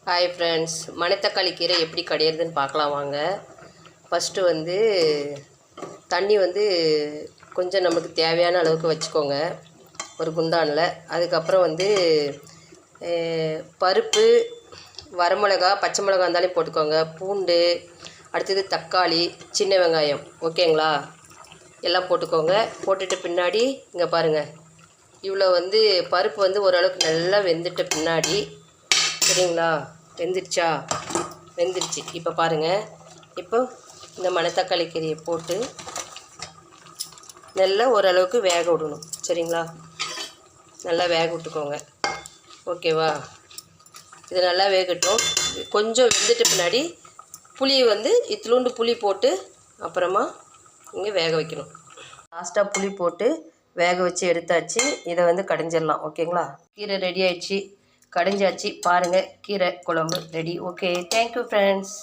Hi friends, மணத்தக்காளி கீரை எப்படி கடையிறதுன்னு பார்க்கலாம் வாங்க. ஃபஸ்ட்டு தண்ணி கொஞ்சம் நமக்கு தேவையான அளவுக்கு வச்சுக்கோங்க ஒரு குண்டானில். அதுக்கப்புறம் பருப்பு, வரமிளகா, பச்சை மிளகா இருந்தாலும் போட்டுக்கோங்க, பூண்டு, அடுத்தது தக்காளி, சின்ன வெங்காயம், ஓகேங்களா? எல்லாம் போட்டுக்கோங்க. போட்டுட்டு பின்னாடி இங்கே பாருங்கள், இவ்வளோ பருப்பு ஓரளவுக்கு நல்லா வெந்துட்ட பின்னாடி, சரிங்களா? வெந்துருச்சு. இப்போ பாருங்கள், இப்போ இந்த மணத்தக்காளி கீரையை போட்டு நல்லா ஓரளவுக்கு வேக விடணும், சரிங்களா? நல்லா வேக விட்டுக்கோங்க, ஓகேவா? இது நல்லா வேகட்டும். கொஞ்சம் வெந்துட்ட பின்னாடி புளியை இத்திலூண்டு புளி போட்டு அப்புறமா இங்கே வேக வைக்கணும். லாஸ்ட்டாக புளி போட்டு வேக வச்சு எடுத்தாச்சு. இதை கடைஞ்சிடலாம், ஓகேங்களா? கீரை ரெடி ஆயிடுச்சு, கடைஞ்சாச்சு. பாருங்கள், கீரை குழம்பு ரெடி. Okay, thank you friends.